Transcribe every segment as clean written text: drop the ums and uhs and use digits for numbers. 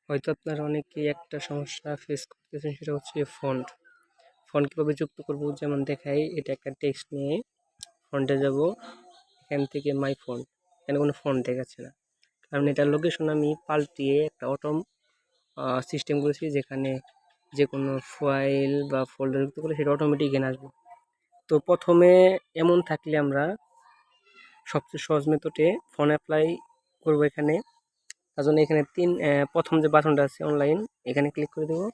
হয়তো আপনারা অনেকেই একটা সমস্যা ফেস করতেছেন, সেটা হচ্ছে ফন্ট। ফন্ট কীভাবে যুক্ত করব? যেমন দেখাই, এটা একটা টেক্সট নিয়ে ফন্টে যাব, এখান থেকে মাই ফন্ট, এখানে কোনো ফন্ট দেখাচ্ছে না, কারণ এটার লোকেশন আমি পাল্টিয়ে একটা অটো সিস্টেম করেছি, যেখানে যে কোনো ফাইল বা ফোল্ডার যুক্ত করলে সেটা অটোমেটিক এখানে আসবে। তো প্রথমে এমন থাকলে আমরা সবচেয়ে সহজ মেথডে ফন্ট অ্যাপ্লাই করব এখানে। তার জন্য এখানে প্রথম যে বাটনটা আছে অনলাইন, এখানে ক্লিক করে দেবো।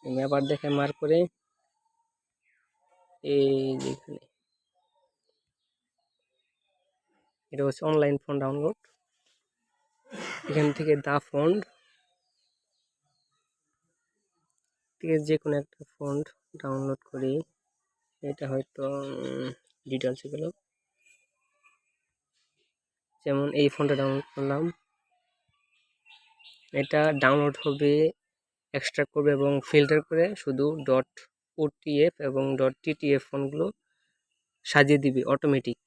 আমি আবার দেখে মার্ক করে এই যেখানে এটা হচ্ছে অনলাইন ফন্ট ডাউনলোড, এখান থেকে দা ফন্ট থেকে যে কোনো একটা ফন্ট ডাউনলোড করি। এটা হয়তো ডিটেলস গেল, যেমন এই ফন্টটা ডাউনলোড করলাম। এটা ডাউনলোড হবে, এক্সট্রাক্ট করবে এবং ফিল্টার করে শুধু .otf এবং .ttf ফন্টগুলো সাজিয়ে দিবে অটোমেটিক।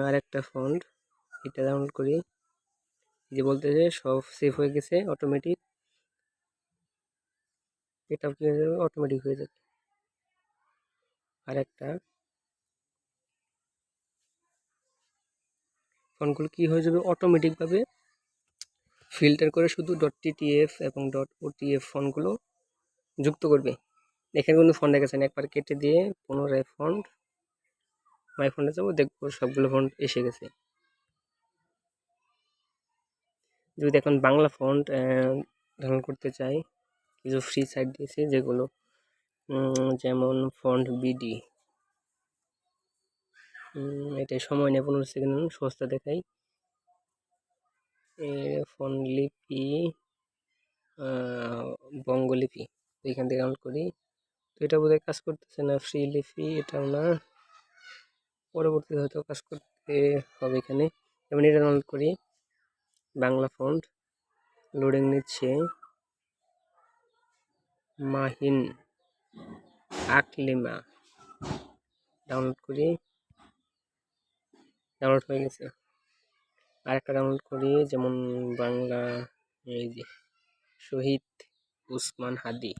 আরেকটা ফন্ট এটা ডাউনলোড করি, যে বলতেছে সব সেভ হয়ে গেছে অটোমেটিক, এটাও কি হয়ে যাবে, অটোমেটিক হয়ে যাবে। আরেকটা ফন্টগুলো কি হয়ে যাবে, অটোমেটিকভাবে ফিল্টার করে শুধু .ttf এবং .otf ফন্টগুলো যুক্ত করবে। এখানে কোনো ফন্ট দেখাচ্ছে না, একবার কেটে দিয়ে পুনরায় ফন্ট মাই ফন্টে যাবো, দেখবো সবগুলো ফন্ট এসে গেছে। যদি এখন বাংলা ফন্ট ডাউনলোড করতে চাই, কিছু ফ্রি সাইট দিয়েছে যেগুলো যেমন ফন্ট বিডি, এটা সময় নেই 15 সেকেন্ড, সস্তা দেখাই। ফন্ট লিপি, বঙ্গলিপি, এখান থেকে ডাউনলোড করি। তো এটা বোধহয় কাজ করতেছে না, ফ্রি লিপি এটাও না, পরবর্তীতে হয়তো কাজ করতে হবে এখানে। যেমন এটা ডাউনলোড করি, বাংলা ফন্ট লোডিং নিচ্ছে, মাহিন আকলিমা, ডাউনলোড করি, ডাউনলোড হয়ে গেছে। আরেকটা ডাউনলোড করি, যেমন বাংলা, এই যে শহীদ উসমান হাদি,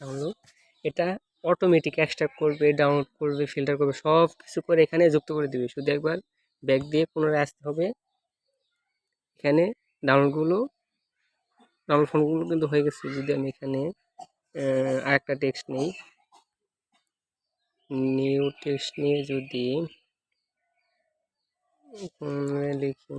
ডাউনলোড। এটা অটোমেটিক এক্সট্রাক্ট করবে, ডাউনলোড করবে, ফিল্টার করবে, সব কিছু করে এখানে যুক্ত করে দিবে। শুধু একবার ব্যাক দিয়ে পুনরায় আসতে হবে। এখানে ডাউনলোড ফোনগুলো কিন্তু হয়ে গেছে। যদি আমি এখানে আরেকটা টেক্সট নিই, নিউ টেক্সট নিয়ে যদি লিখি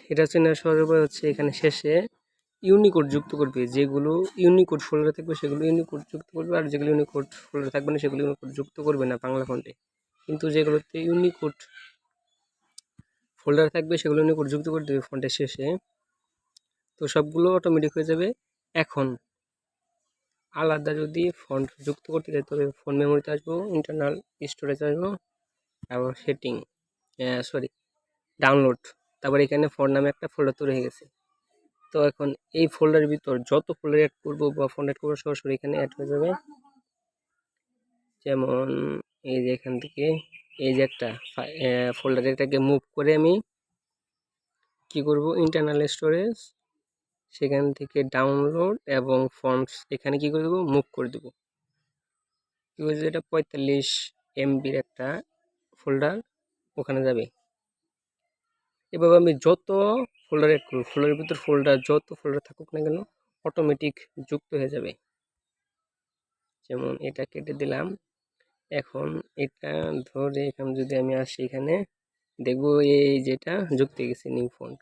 এটা হচ্ছে না, সর্বোপরি হচ্ছে এখানে শেষে ইউনিকোড যুক্ত করবে, যেগুলো ইউনিকোড ফোল্ডারে থাকবে সেগুলো ইউনিকোড যুক্ত করবে, আর যেগুলো ইউনিকোড ফোল্ডারে থাকবে না সেগুলো ইউনিকোড যুক্ত করবে না বাংলা ফন্টে। কিন্তু যেগুলোতে ইউনিকোড ফোল্ডারে থাকবে সেগুলো ইউনিকোড যুক্ত করে দেবে ফন্টের শেষে। তো সবগুলো অটোমেটিক হয়ে যাবে। এখন আলাদা যদি ফন্ট যুক্ত করতে চাই, তবে ফোন মেমোরিতে আসবো, ইন্টারনাল স্টোরেজে আসবো, তারপর সেটিং, ডাউনলোড, তারপর এখানে ফন্ট নামে একটা ফোল্ডার তৈরি হয়ে গেছে। তো এখন এই ফোল্ডারের ভিতর যত ফোল্ডার অ্যাড করবো বা ফন্ট অ্যাড করবো সরাসরি এখানে অ্যাড হয়ে যাবে। যেমন এই যে এখান থেকে এই যে একটা ফোল্ডার, এটাকে মুভ করে আমি কি করব, ইন্টারনাল স্টোরেজ, সেখান থেকে ডাউনলোড এবং ফন্টস, এখানে কি করে দেবো, মুভ করে দেবো। কি বলছে, এটা 45 MBর একটা ফোল্ডার ওখানে যাবে। এভাবে আমি যত ফোল্ডার অ্যাড করব, ফোল্ডারের ভিতর যত ফোল্ডার থাকুক না কেন অটোমেটিক যুক্ত হয়ে যাবে। যেমন এটা কেটে দিলাম, এখন এটা ধরে এখানে যদি আমি আসি, এখানে দেখবো এই যেটা যুক্ত হয়ে গেছে নিউ ফন্ট,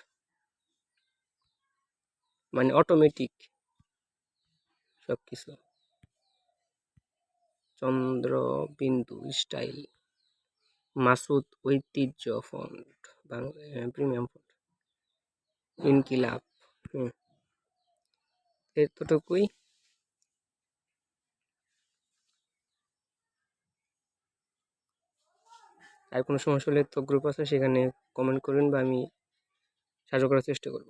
মানে অটোমেটিক সবকিছু। চন্দ্রবিন্দু স্টাইল, মাসুদ ঐতিহ্য ফন্ট, প্রিমিয়াম ফন্ট, ইনকিলাব, এতটুকুই। আর কোনো সমস্যা হলে তো গ্রুপ আছে, সেখানে কমেন্ট করবেন বা আমি সাহায্য করার চেষ্টা করব।